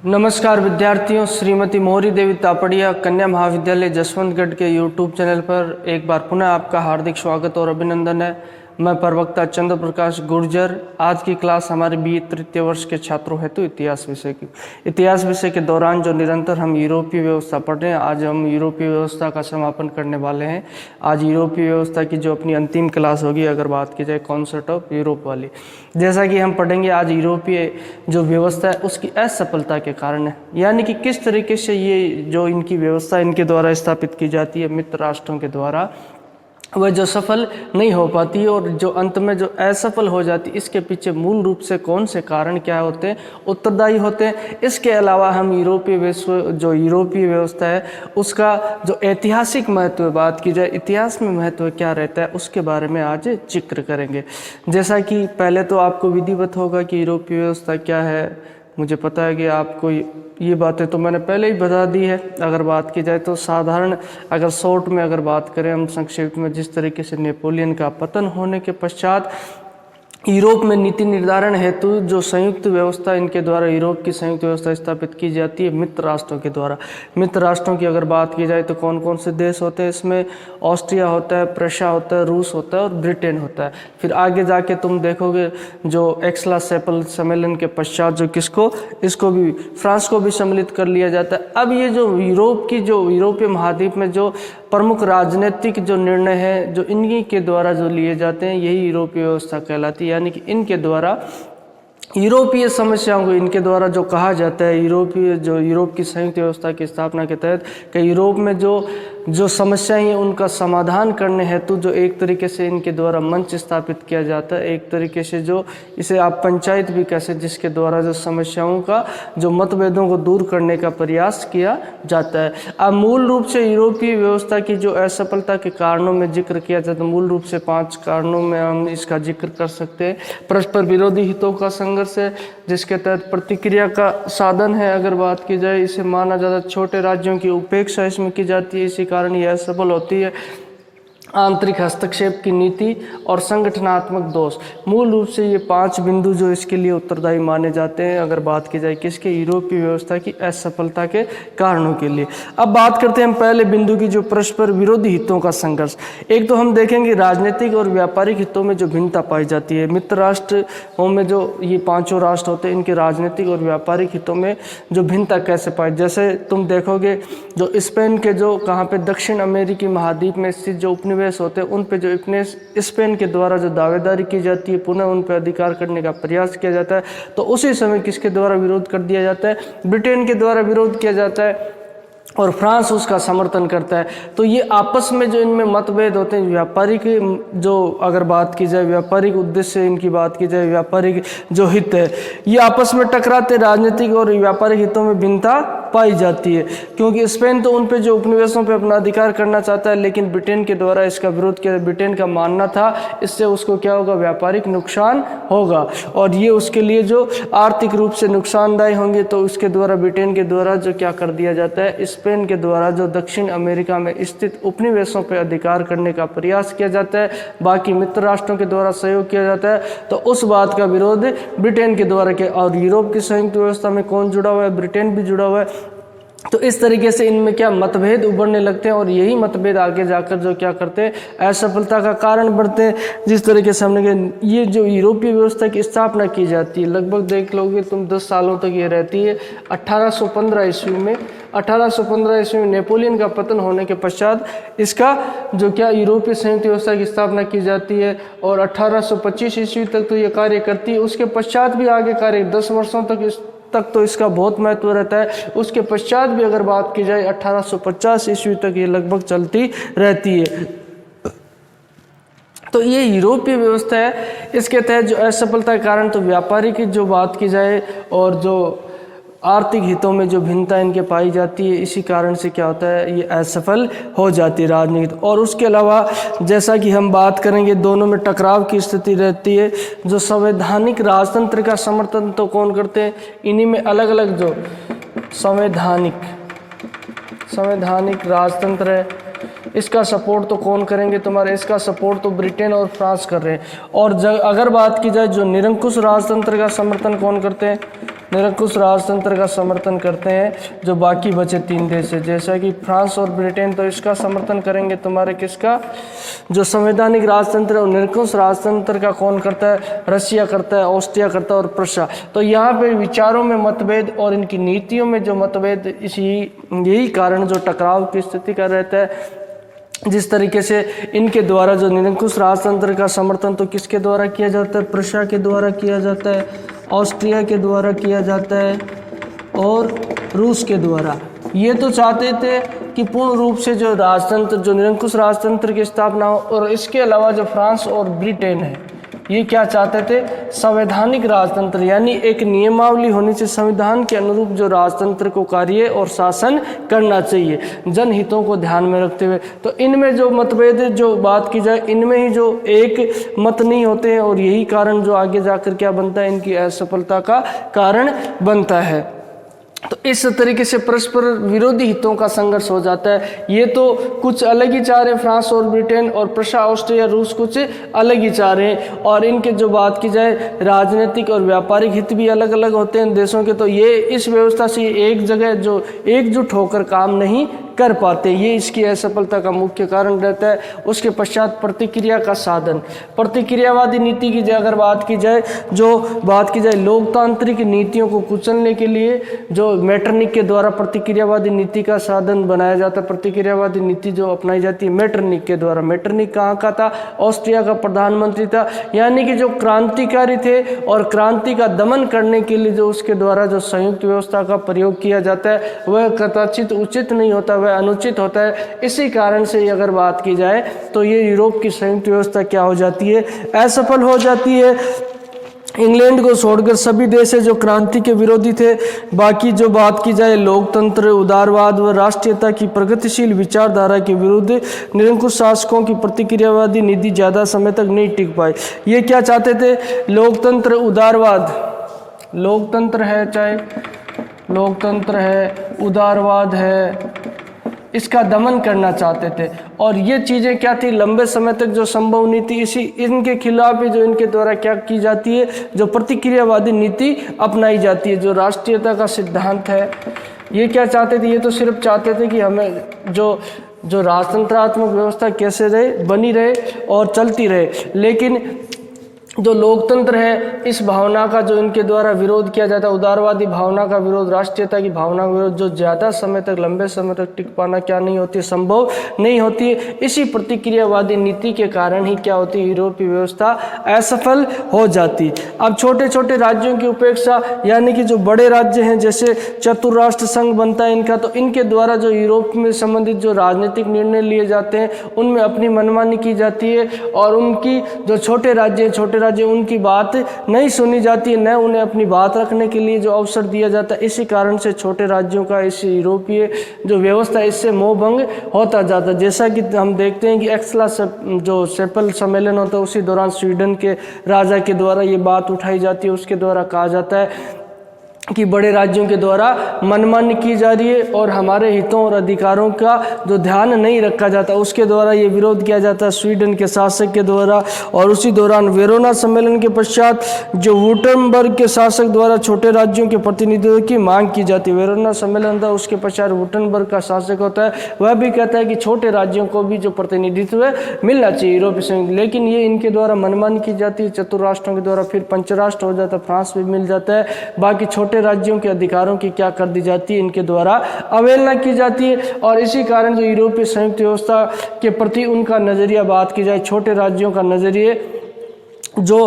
नमस्कार विद्यार्थियों, श्रीमती मोहरी देवी तापड़िया कन्या महाविद्यालय जसवंतगढ़ के यूट्यूब चैनल पर एक बार पुनः आपका हार्दिक स्वागत और अभिनंदन है। मैं प्रवक्ता चंद्र प्रकाश गुर्जर। आज की क्लास हमारे बीए तृतीय वर्ष के छात्रों हेतु इतिहास विषय की। इतिहास विषय के दौरान जो निरंतर हम यूरोपीय व्यवस्था पढ़ रहे हैं, आज हम यूरोपीय व्यवस्था का समापन करने वाले हैं। आज यूरोपीय व्यवस्था की जो अपनी अंतिम क्लास होगी, अगर बात की जाए कॉन्सेप्ट ऑफ यूरोप वाली, जैसा कि हम पढ़ेंगे आज यूरोपीय जो व्यवस्था है उसकी असफलता के कारण है, यानी कि किस तरीके से ये जो इनकी व्यवस्था इनके द्वारा स्थापित की जाती है मित्र राष्ट्रों के द्वारा, वह जो सफल नहीं हो पाती और जो अंत में जो असफल हो जाती, इसके पीछे मूल रूप से कौन से कारण क्या होते हैं, उत्तरदायी होते हैं। इसके अलावा हम यूरोपीय व्यवस्था है उसका जो ऐतिहासिक महत्व बात की जाए, इतिहास में महत्व क्या रहता है, उसके बारे में आज जिक्र करेंगे। जैसा कि पहले तो आपको विधिवत होगा कि यूरोपीय व्यवस्था क्या है। मुझे पता है कि आपको ये बातें तो मैंने पहले ही बता दी है। अगर बात की जाए तो साधारण, अगर शॉर्ट में अगर बात करें हम संक्षेप में, जिस तरीके से नेपोलियन का पतन होने के पश्चात यूरोप में नीति निर्धारण हेतु जो संयुक्त व्यवस्था इनके द्वारा, यूरोप की संयुक्त व्यवस्था स्थापित की जाती है मित्र राष्ट्रों के द्वारा। मित्र राष्ट्रों की अगर बात की जाए तो कौन कौन से देश होते हैं इसमें? ऑस्ट्रिया होता है, प्रशा होता है, रूस होता है और ब्रिटेन होता है। फिर आगे जाके तुम देखोगे जो एक्सला सेपल सम्मेलन के पश्चात जो इसको भी, फ्रांस को भी सम्मिलित कर लिया जाता है। अब ये जो यूरोपीय महाद्वीप में जो प्रमुख राजनीतिक जो निर्णय है जो इन्हीं के द्वारा जो लिए जाते हैं, यही यूरोपीय व्यवस्था कहलाती है। यानी कि इनके द्वारा यूरोपीय समस्याओं को इनके द्वारा जो कहा जाता है, यूरोप की संयुक्त व्यवस्था की स्थापना के तहत कि यूरोप में जो समस्याएं हैं उनका समाधान करने हेतु जो एक तरीके से इनके द्वारा मंच स्थापित किया जाता है, एक तरीके से जो इसे आप पंचायत भी कह सकते, जिसके द्वारा जो समस्याओं का जो मतभेदों को दूर करने का प्रयास किया जाता है। अब मूल रूप से यूरोपीय व्यवस्था की जो असफलता के कारणों में जिक्र किया जाता है, मूल रूप से 5 कारणों में हम इसका जिक्र कर सकते हैं। परस्पर विरोधी हितों का संघर्ष है, जिसके तहत प्रतिक्रिया का साधन है। अगर बात की जाए, इसे माना जाता है छोटे राज्यों की उपेक्षा इसमें की जाती है, इसी कारण यह असफल होती है। आंतरिक हस्तक्षेप की नीति और संगठनात्मक दोष, मूल रूप से ये 5 बिंदु जो इसके लिए उत्तरदायी माने जाते हैं। अगर बात की जाए किसके? यूरोपीय व्यवस्था की असफलता के कारणों के लिए। अब बात करते हैं हम पहले बिंदु की, जो परस्पर विरोधी हितों का संघर्ष। एक तो हम देखेंगे राजनीतिक और व्यापारिक हितों में जो भिन्नता पाई जाती है। मित्र राष्ट्रों में जो ये 5 राष्ट्र होते हैं, इनके राजनीतिक और व्यापारिक हितों में जो भिन्नता कैसे पाई, जैसे तुम देखोगे जो स्पेन के जो कहाँ पे दक्षिण अमेरिकी महाद्वीप में स्थित जो उपनिवेश होते हैं, उन पे जो स्पेन के द्वारा जो दावेदारी की जाती है, पुनः उन पे अधिकार करने का प्रयास किया जाता है, तो उसी समय किसके द्वारा विरोध कर दिया जाता है? ब्रिटेन के द्वारा विरोध किया जाता है और फ्रांस उसका समर्थन करता है। तो ये आपस में जो इनमें मतभेद होते हैं, व्यापारिक जो अगर बात की जाए, व्यापारिक उद्देश्य इनकी बात की जाए, व्यापारिक जो हित है, ये आपस में टकराते, राजनीतिक और व्यापारिक हितों में भिन्नता पाई जाती है। क्योंकि स्पेन तो उन पे जो उपनिवेशों पे अपना अधिकार करना चाहता है, लेकिन ब्रिटेन के द्वारा इसका विरोध किया। ब्रिटेन का मानना था इससे उसको क्या होगा? व्यापारिक नुकसान होगा और ये उसके लिए जो आर्थिक रूप से नुकसानदायी होंगे, तो उसके द्वारा ब्रिटेन के द्वारा जो क्या कर दिया जाता है, स्पेन के द्वारा जो दक्षिण अमेरिका में स्थित उपनिवेशों पर अधिकार करने का प्रयास किया जाता है, बाकी मित्र राष्ट्रों के द्वारा सहयोग किया जाता है। तो उस बात का विरोध ब्रिटेन के द्वारा किया। और यूरोप की संयुक्त व्यवस्था में कौन जुड़ा हुआ है? ब्रिटेन भी जुड़ा हुआ है। तो इस तरीके से इनमें क्या मतभेद उभरने लगते हैं और यही मतभेद आगे जाकर जो क्या करते हैं, असफलता का कारण बनते हैं। जिस तरीके से हमने ये जो यूरोपीय व्यवस्था की स्थापना की जाती है, लगभग देख लोगे तुम 10 सालों तक ये रहती है। 1815 ईस्वी में नेपोलियन का पतन होने के पश्चात इसका जो क्या यूरोपीय संयुक्त व्यवस्था की स्थापना की जाती है और 1825 ईस्वी तक तो ये कार्य करती है। उसके पश्चात भी आगे कार्य 10 वर्षों तक तो इसका बहुत महत्व रहता है। उसके पश्चात भी अगर बात की जाए 1850 ईस्वी तक ये लगभग चलती रहती है। तो ये यूरोपीय व्यवस्था है। इसके तहत जो असफलता के कारण तो व्यापारिक की जो बात की जाए और जो आर्थिक हितों में जो भिन्नता इनके पाई जाती है, इसी कारण से क्या होता है, ये असफल हो जाती है राजनीति। और उसके अलावा जैसा कि हम बात करेंगे, दोनों में टकराव की स्थिति रहती है। जो संवैधानिक राजतंत्र का समर्थन तो कौन करते हैं? इन्हीं में अलग अलग जो संवैधानिक राजतंत्र है, इसका सपोर्ट तो कौन करेंगे तुम्हारे, इसका सपोर्ट तो ब्रिटेन और फ्रांस कर रहे हैं। और अगर बात की जाए जो निरंकुश राजतंत्र का समर्थन कौन करते हैं, निरंकुश राजतंत्र का समर्थन करते हैं जो बाकी बचे 3 देश है, जैसा कि फ्रांस और ब्रिटेन, तो इसका समर्थन करेंगे तुम्हारे किसका, जो संवैधानिक राजतंत्र और निरंकुश राजतंत्र का कौन करता है, रशिया करता है, ऑस्ट्रिया करता है और प्रशा। तो यहाँ पे विचारों में मतभेद और इनकी नीतियों में जो मतभेद, यही कारण जो टकराव की स्थिति का रहता है। जिस तरीके से इनके द्वारा जो निरंकुश राजतंत्र का समर्थन तो किसके द्वारा किया जाता है, प्रशा के द्वारा किया जाता है, ऑस्ट्रिया के द्वारा किया जाता है और रूस के द्वारा। ये तो चाहते थे कि पूर्ण रूप से जो राजतंत्र, जो निरंकुश राजतंत्र की स्थापना हो, और इसके अलावा जो फ्रांस और ब्रिटेन है ये क्या चाहते थे, संवैधानिक राजतंत्र, यानी एक नियमावली होनी चाहिए संविधान के अनुरूप जो राजतंत्र को कार्य और शासन करना चाहिए जनहितों को ध्यान में रखते हुए। तो इनमें जो मतभेद जो बात की जाए, इनमें ही जो एक मत नहीं होते हैं और यही कारण जो आगे जाकर क्या बनता है, इनकी असफलता का कारण बनता है। तो इस तरीके से परस्पर विरोधी हितों का संघर्ष हो जाता है। ये तो कुछ अलग ही चाह रहे हैं फ्रांस और ब्रिटेन, और प्रशा, ऑस्ट्रिया, रूस कुछ अलग ही चाह रहे हैं। और इनके जो बात की जाए राजनीतिक और व्यापारिक हित भी अलग अलग होते हैं देशों के। तो ये इस व्यवस्था से एक जगह जो एकजुट होकर काम नहीं कर पाते, ये इसकी असफलता का मुख्य कारण रहता है। उसके पश्चात प्रतिक्रिया का साधन, प्रतिक्रियावादी नीति की अगर बात की जाए, जो बात की जाए लोकतांत्रिक नीतियों को कुचलने के लिए जो मेटरनिक के द्वारा प्रतिक्रियावादी नीति का साधन बनाया जाता है, प्रतिक्रियावादी नीति जो अपनाई जाती है मेटरनिक के द्वारा। मेटरनिक कहाँ का था, ऑस्ट्रिया का प्रधानमंत्री था, यानी कि जो क्रांतिकारी थे और क्रांति का दमन करने के लिए जो उसके द्वारा जो संयुक्त व्यवस्था का प्रयोग किया जाता है वह कदाचित उचित नहीं होता, वह अनुचित होता है। इसी कारण से अगर बात की जाए तो ये यूरोप की संयुक्त व्यवस्था क्या हो जाती है, असफल हो जाती है। इंग्लैंड को छोड़कर सभी देश जो क्रांति के विरोधी थे, बाकी जो बात की जाए लोकतंत्र, उदारवाद व राष्ट्रीयता की प्रगतिशील विचारधारा के विरुद्ध निरंकुश शासकों की प्रतिक्रियावादी नीति ज़्यादा समय तक नहीं टिक पाई। ये क्या चाहते थे, लोकतंत्र, उदारवाद, लोकतंत्र है चाहे लोकतंत्र है, उदारवाद है, इसका दमन करना चाहते थे। और ये चीज़ें क्या थी, लंबे समय तक जो संभव नहीं थी। इसी इनके खिलाफ ही जो इनके द्वारा क्या की जाती है, जो प्रतिक्रियावादी नीति अपनाई जाती है, जो राष्ट्रीयता का सिद्धांत है। ये क्या चाहते थे, ये तो सिर्फ चाहते थे कि हमें जो राजतंत्रात्मक व्यवस्था कैसे रहे, बनी रहे और चलती रहे। लेकिन जो लोकतंत्र है, इस भावना का जो इनके द्वारा विरोध किया जाता है, उदारवादी भावना का विरोध, राष्ट्रीयता की भावना का विरोध, जो ज़्यादा समय तक, लंबे समय तक टिक पाना क्या नहीं होती, संभव नहीं होती है। इसी प्रतिक्रियावादी नीति के कारण ही क्या होती है, यूरोपीय व्यवस्था असफल हो जाती। अब छोटे छोटे राज्यों की उपेक्षा, यानी कि जो बड़े राज्य हैं जैसे चतुर्राष्ट्र संघ बनता है इनका, तो इनके द्वारा जो यूरोप में संबंधित जो राजनीतिक निर्णय लिए जाते हैं उनमें अपनी मनमानी की जाती है, और उनकी जो छोटे राज्य उनकी बात नहीं सुनी जाती है, न उन्हें अपनी बात रखने के लिए जो अवसर दिया जाता है। इसी कारण से छोटे राज्यों का इस यूरोपीय जो व्यवस्था, इससे मोहभंग होता जाता है। जैसा कि हम देखते हैं कि एक्सला जो सेपल सम्मेलन होता है, उसी दौरान स्वीडन के राजा के द्वारा ये बात उठाई जाती है। उसके द्वारा कहा जाता है कि बड़े राज्यों के द्वारा मनमानी की जा रही है और हमारे हितों और अधिकारों का जो ध्यान नहीं रखा जाता, उसके द्वारा ये विरोध किया जाता है स्वीडन के शासक के द्वारा। और उसी दौरान वेरोना सम्मेलन के पश्चात जो वुटनबर्ग के शासक द्वारा छोटे राज्यों के प्रतिनिधित्व की मांग की जाती है। वेरोना सम्मेलन था, उसके पश्चात वुटनबर्ग का शासक होता है, वह भी कहता है कि छोटे राज्यों को भी जो प्रतिनिधित्व मिलना चाहिए यूरोपीय संघ। लेकिन ये इनके द्वारा मनमानी की जाती है चतुर्राष्ट्रों के द्वारा। फिर पंचराष्ट्र हो जाता है, फ्रांस भी मिल जाता है। बाकी छोटे राज्यों के अधिकारों की क्या कर दी जाती है, इनके द्वारा अवहेलना की जाती है। और इसी कारण जो यूरोपीय संयुक्त व्यवस्था के प्रति उनका नजरिया, बात की जाए छोटे राज्यों का नजरिए, जो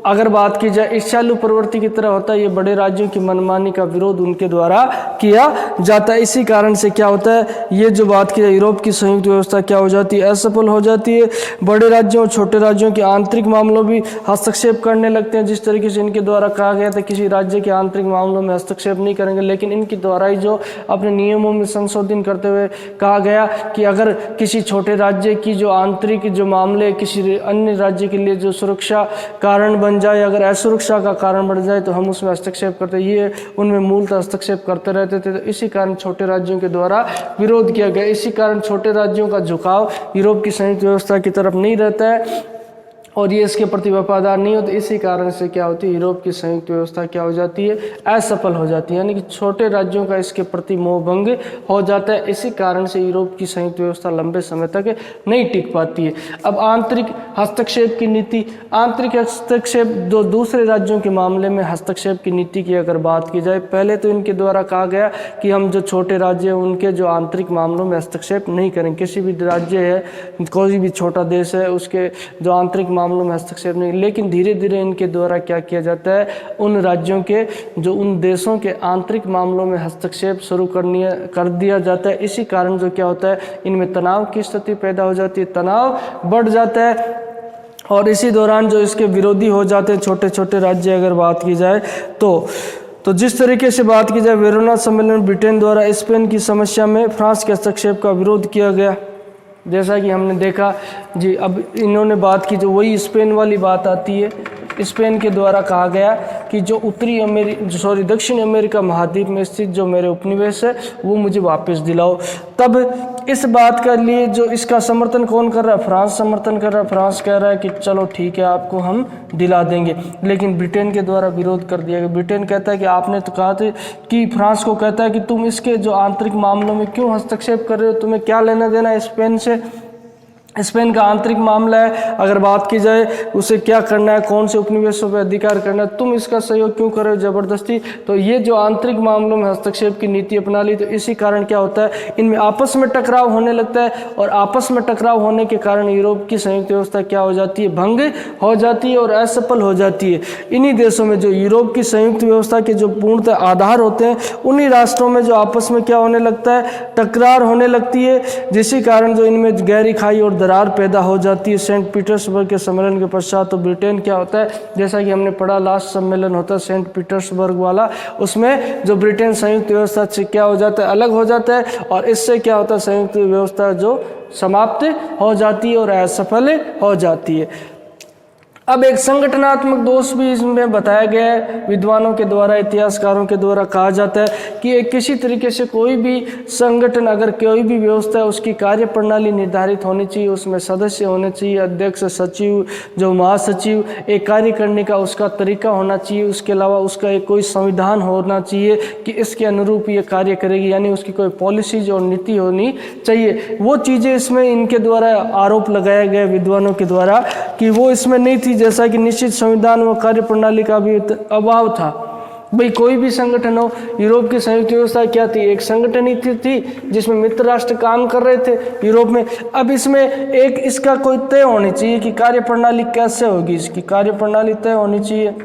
अगर बात की जाए ईर्ष्यालु प्रवृत्ति की तरह होता है, ये बड़े राज्यों की मनमानी का विरोध उनके द्वारा किया जाता है। इसी कारण से क्या होता है, ये जो बात की जाए यूरोप की संयुक्त व्यवस्था क्या हो जाती है, असफल हो जाती है। बड़े राज्यों और छोटे राज्यों के आंतरिक मामलों भी हस्तक्षेप करने लगते हैं। जिस तरीके से इनके द्वारा कहा गया था किसी राज्य के आंतरिक मामलों में हस्तक्षेप नहीं करेंगे, लेकिन इनके द्वारा ही जो अपने नियमों में संशोधन करते हुए कहा गया कि अगर किसी छोटे राज्य की जो आंतरिक जो मामले किसी अन्य राज्य के लिए जो सुरक्षा सुरक्षा कारण बन जाए, अगर असुरक्षा का कारण बन जाए तो हम उसमें हस्तक्षेप करते, ये उनमें मूलतः हस्तक्षेप करते रहते थे। तो इसी कारण छोटे राज्यों के द्वारा विरोध किया गया। इसी कारण छोटे राज्यों का झुकाव यूरोप की संयुक्त व्यवस्था की तरफ नहीं रहता है और ये इसके प्रति वफादार नहीं होते। इसी कारण से क्या होती है, यूरोप की संयुक्त व्यवस्था क्या हो जाती है, असफल हो जाती है, यानी कि छोटे राज्यों का इसके प्रति मोहभंग हो जाता है। इसी कारण से यूरोप की संयुक्त व्यवस्था लंबे समय तक नहीं टिक पाती है। अब आंतरिक हस्तक्षेप की नीति, आंतरिक हस्तक्षेप जो दूसरे राज्यों के मामले में हस्तक्षेप की नीति की अगर बात की जाए, पहले तो इनके द्वारा कहा गया कि हम जो छोटे राज्य हैं उनके जो आंतरिक मामलों में हस्तक्षेप नहीं करें। किसी भी राज्य है, कोई भी छोटा देश है, उसके जो आंतरिक मामलों में हस्तक्षेप नहीं। लेकिन धीरे धीरे इनके द्वारा क्या किया जाता है, उन राज्यों के जो उन देशों के आंतरिक मामलों में हस्तक्षेप शुरू कर दिया जाता है। इसी कारण जो क्या होता है, इनमें तनाव की स्थिति पैदा हो जाती है, तनाव बढ़ जाता है और इसी दौरान जो इसके विरोधी हो जाते हैं छोटे छोटे राज्य अगर बात की जाए तो जिस तरीके से बात की जाए, वेरोना सम्मेलन में ब्रिटेन द्वारा स्पेन की समस्या में फ्रांस के हस्तक्षेप का विरोध किया गया, जैसा कि हमने देखा जी। अब इन्होंने बात की, जो वही स्पेन वाली बात आती है। स्पेन के द्वारा कहा गया कि जो दक्षिण अमेरिका महाद्वीप में स्थित जो मेरे उपनिवेश है वो मुझे वापस दिलाओ। तब इस बात के लिए जो इसका समर्थन कौन कर रहा है, फ्रांस समर्थन कर रहा है। फ्रांस कह रहा है कि चलो ठीक है, आपको हम दिला देंगे, लेकिन ब्रिटेन के द्वारा विरोध कर दिया गया। ब्रिटेन कहता है कि आपने तो कहा था कि फ्रांस को कहता है कि तुम इसके जो आंतरिक मामलों में क्यों हस्तक्षेप कर रहे हो, तुम्हें क्या लेना देना है स्पेन से, स्पेन का आंतरिक मामला है। अगर बात की जाए उसे क्या करना है, कौन से उपनिवेशों पर अधिकार करना है, तुम इसका सहयोग क्यों कर रहे हो जबरदस्ती। तो ये जो आंतरिक मामलों में हस्तक्षेप की नीति अपना ली, तो इसी कारण क्या होता है, इनमें आपस में टकराव होने लगता है और आपस में टकराव होने के कारण यूरोप की संयुक्त व्यवस्था क्या हो जाती है, भंग हो जाती है और असफल हो जाती है। इन्हीं देशों में जो यूरोप की संयुक्त व्यवस्था के जो पूर्णतः आधार होते हैं, उन्हीं राष्ट्रों में जो आपस में क्या होने लगता है, टकरार होने लगती है, जिसके कारण जो इनमें गहरी खाई और दरार पैदा हो जाती है। सेंट पीटर्सबर्ग के सम्मेलन के पश्चात तो ब्रिटेन क्या होता है, जैसा कि हमने पढ़ा लास्ट सम्मेलन होता है सेंट पीटर्सबर्ग वाला, उसमें जो ब्रिटेन संयुक्त व्यवस्था से क्या हो जाता है, अलग हो जाता है और इससे क्या होता है, संयुक्त व्यवस्था जो समाप्त हो जाती है और असफल हो जाती है। अब एक संगठनात्मक दोष भी इसमें बताया गया है विद्वानों के द्वारा, इतिहासकारों के द्वारा कहा जाता है कि एक किसी तरीके से कोई भी संगठन, अगर कोई भी व्यवस्था है, उसकी कार्य प्रणाली निर्धारित होनी चाहिए, उसमें सदस्य होने चाहिए, अध्यक्ष, सचिव, जो महासचिव, एक कार्य करने का उसका तरीका होना चाहिए। उसके अलावा उसका एक कोई संविधान होना चाहिए कि इसके अनुरूप ये कार्य करेगी, यानी उसकी कोई पॉलिसीज और नीति होनी चाहिए। वो चीज़ें इसमें इनके द्वारा आरोप लगाया गया विद्वानों के द्वारा कि वो इसमें नहीं थी, जैसा कि निश्चित संविधान व कार्य प्रणाली का भी अभाव था। भाई कोई भी संगठन हो, यूरोप की संयुक्त व्यवस्था क्या थी, एक संगठन ही थी जिसमें मित्र राष्ट्र काम कर रहे थे यूरोप में। अब इसमें एक इसका कोई तय होनी चाहिए कि कार्य प्रणाली कैसे होगी, इसकी कार्य प्रणाली तय होनी चाहिए।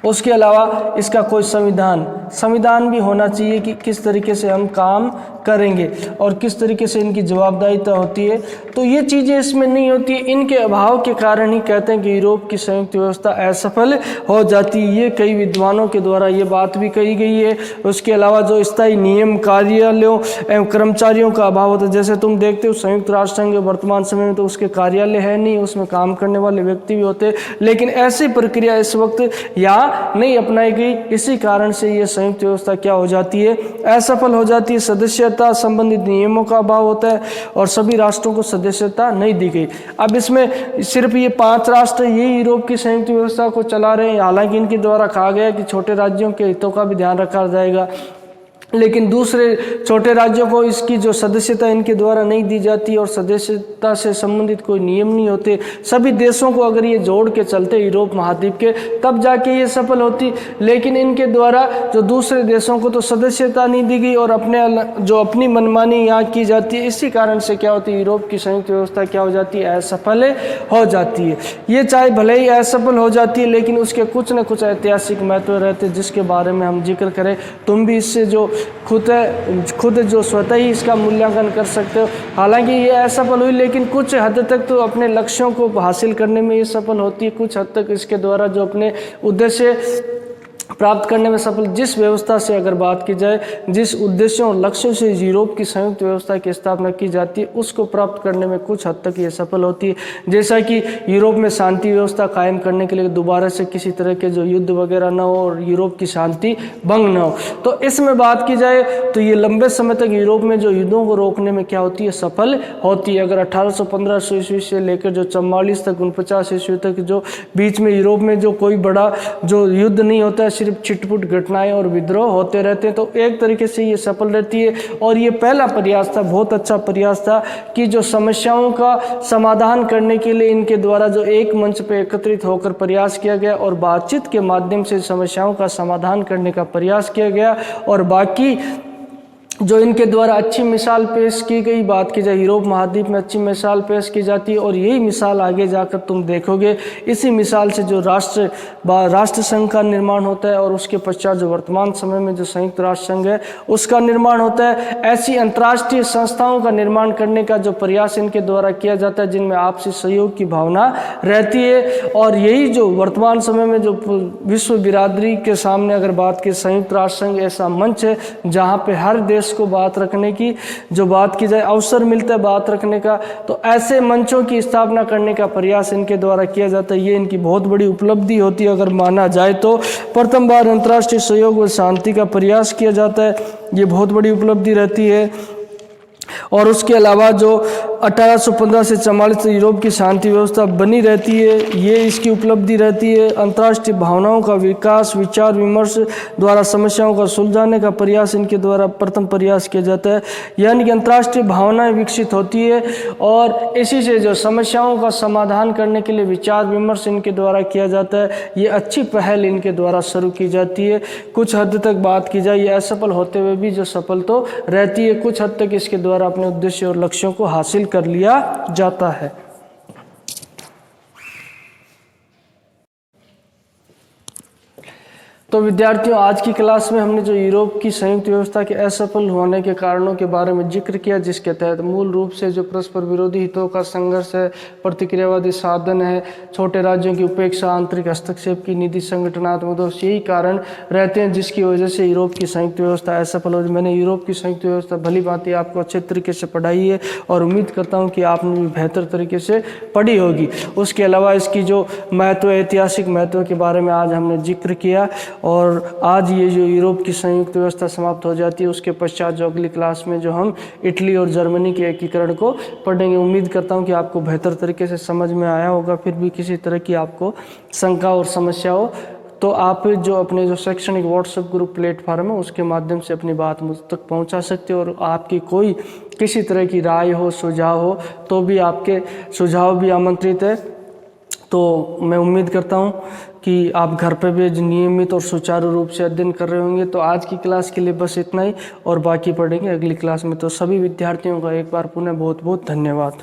उसके अलावा इसका कोई संविधान भी होना चाहिए कि किस तरीके से हम काम करेंगे और किस तरीके से इनकी जवाबदारीता होती है। तो ये चीज़ें इसमें नहीं होती है। इनके अभाव के कारण ही कहते हैं कि यूरोप की संयुक्त व्यवस्था असफल हो जाती है। ये कई विद्वानों के द्वारा ये बात भी कही गई है। उसके अलावा जो स्थायी नियम, कार्यालयों एवं कर्मचारियों का अभाव होता है। जैसे तुम देखते हो संयुक्त राष्ट्र संघ वर्तमान समय में तो उसके कार्यालय है नहीं, उसमें काम करने वाले व्यक्ति भी होते, लेकिन ऐसी प्रक्रिया इस वक्त यहाँ नहीं अपनाई गई। इसी कारण से ये संयुक्त व्यवस्था क्या हो जाती है, असफल हो जाती है। सदस्यता संबंधित नियमों का अभाव होता है और सभी राष्ट्रों को सदस्यता नहीं दी गई। अब इसमें सिर्फ ये 5 राष्ट्र ये यूरोप की संयुक्त व्यवस्था को चला रहे हैं। हालांकि इनके द्वारा कहा गया कि छोटे राज्यों के हितों का भी ध्यान रखा जाएगा, लेकिन दूसरे छोटे राज्यों को इसकी जो सदस्यता इनके द्वारा नहीं दी जाती और सदस्यता से संबंधित कोई नियम नहीं होते। सभी देशों को अगर ये जोड़ के चलते यूरोप महाद्वीप के, तब जाके ये सफल होती। लेकिन इनके द्वारा जो दूसरे देशों को तो सदस्यता नहीं दी गई और अपनी मनमानी यहाँ की जाती है। इसी कारण से क्या होती है, यूरोप की संयुक्त व्यवस्था क्या हो जाती है, असफल हो जाती है। ये चाहे भले ही असफल हो जाती है, लेकिन उसके कुछ न कुछ ऐतिहासिक महत्व रहते हैं जिसके बारे में हम जिक्र करें। तुम भी इससे जो खुद जो स्वतः ही इसका मूल्यांकन कर सकते हो। हालांकि ये असफल हुई, लेकिन कुछ हद तक तो अपने लक्ष्यों को हासिल करने में ये सफल होती है। कुछ हद तक इसके द्वारा जो अपने उद्देश्य प्राप्त करने में सफल। जिस व्यवस्था से अगर बात की जाए, जिस उद्देश्यों और लक्ष्यों से यूरोप की संयुक्त व्यवस्था की स्थापना की जाती है, उसको प्राप्त करने में कुछ हद तक ये सफल होती है। जैसा कि यूरोप में शांति व्यवस्था कायम करने के लिए दोबारा से किसी तरह के जो युद्ध वगैरह न हो और यूरोप की शांति भंग न हो। तो इसमें बात की जाए तो ये लंबे समय तक यूरोप में जो युद्धों को रोकने में क्या होती है, सफल होती है। अगर 1815 ईस्वी से लेकर जो 44 तक 49 ईस्वी तक जो बीच में यूरोप में जो कोई बड़ा जो युद्ध नहीं होता है, सिर्फ छिटपुट घटनाएं और विद्रोह होते रहते हैं, तो एक तरीके से ये सफल रहती है। और ये पहला प्रयास था, बहुत अच्छा प्रयास था कि जो समस्याओं का समाधान करने के लिए इनके द्वारा जो एक मंच पे एकत्रित होकर प्रयास किया गया और बातचीत के माध्यम से समस्याओं का समाधान करने का प्रयास किया गया। और बाकी जो इनके द्वारा अच्छी मिसाल पेश की गई, बात की जाए यूरोप महाद्वीप में अच्छी मिसाल पेश की जाती है। और यही मिसाल आगे जाकर तुम देखोगे, इसी मिसाल से जो राष्ट्र संघ का निर्माण होता है और उसके पश्चात जो वर्तमान समय में जो संयुक्त राष्ट्र संघ है उसका निर्माण होता है। ऐसी अंतर्राष्ट्रीय संस्थाओं का निर्माण करने का जो प्रयास इनके द्वारा किया जाता है, जिनमें आपसी सहयोग की भावना रहती है। और यही जो वर्तमान समय में जो विश्व बिरादरी के सामने अगर बात की, संयुक्त राष्ट्र संघ ऐसा मंच है जहाँ पे हर देश को बात रखने की, जो बात की जाए अवसर मिलता है बात रखने का, तो ऐसे मंचों की स्थापना करने का प्रयास इनके द्वारा किया जाता है। ये इनकी बहुत बड़ी उपलब्धि होती है अगर माना जाए तो। प्रथम बार अंतर्राष्ट्रीय सहयोग व शांति का प्रयास किया जाता है, ये बहुत बड़ी उपलब्धि रहती है। और उसके अलावा जो 1815 से 44 तक यूरोप की शांति व्यवस्था बनी रहती है, ये इसकी उपलब्धि रहती है। अंतर्राष्ट्रीय भावनाओं का विकास, विचार विमर्श द्वारा समस्याओं का सुलझाने का प्रयास इनके द्वारा प्रथम प्रयास किया जाता है। यानी कि अंतर्राष्ट्रीय भावनाएं विकसित होती है और इसी से जो समस्याओं का समाधान करने के लिए विचार विमर्श इनके द्वारा किया जाता है। ये अच्छी पहल इनके द्वारा शुरू की जाती है। कुछ हद तक बात की जाए, ये असफल होते हुए भी जो सफल तो रहती है, कुछ हद तक इसके द्वारा अपने उद्देश्य और लक्ष्यों को हासिल कर लिया जाता है। तो विद्यार्थियों, आज की क्लास में हमने जो यूरोप की संयुक्त व्यवस्था के असफल होने के कारणों के बारे में जिक्र किया, जिसके तहत मूल रूप से जो परस्पर विरोधी हितों का संघर्ष है, प्रतिक्रियावादी साधन है, छोटे राज्यों की उपेक्षा, आंतरिक हस्तक्षेप की नीति, संगठनात्मक दोष, यही कारण रहते हैं जिसकी वजह से यूरोप की संयुक्त व्यवस्था असफल हो। मैंने यूरोप की संयुक्त व्यवस्था भली भांति आपको अच्छे तरीके से पढ़ाई है और उम्मीद करता हूँ कि आपने भी बेहतर तरीके से पढ़ी होगी। उसके अलावा इसकी जो महत्व, ऐतिहासिक महत्व के बारे में आज हमने जिक्र किया। और आज ये जो यूरोप की संयुक्त व्यवस्था समाप्त हो जाती है, उसके पश्चात जो अगली क्लास में जो हम इटली और जर्मनी के एकीकरण को पढ़ेंगे। उम्मीद करता हूँ कि आपको बेहतर तरीके से समझ में आया होगा। फिर भी किसी तरह की आपको शंका और समस्या हो तो आप जो अपने जो शैक्षणिक व्हाट्सएप ग्रुप प्लेटफॉर्म है उसके माध्यम से अपनी बात मुझ तक पहुँचा सकते हो। और आपकी कोई किसी तरह की राय हो, सुझाव हो, तो भी आपके सुझाव भी आमंत्रित है। तो मैं उम्मीद करता हूँ कि आप घर पर भी नियमित और सुचारू रूप से अध्ययन कर रहे होंगे। तो आज की क्लास के लिए बस इतना ही और बाकी पढ़ेंगे अगली क्लास में। तो सभी विद्यार्थियों का एक बार पुनः बहुत बहुत धन्यवाद।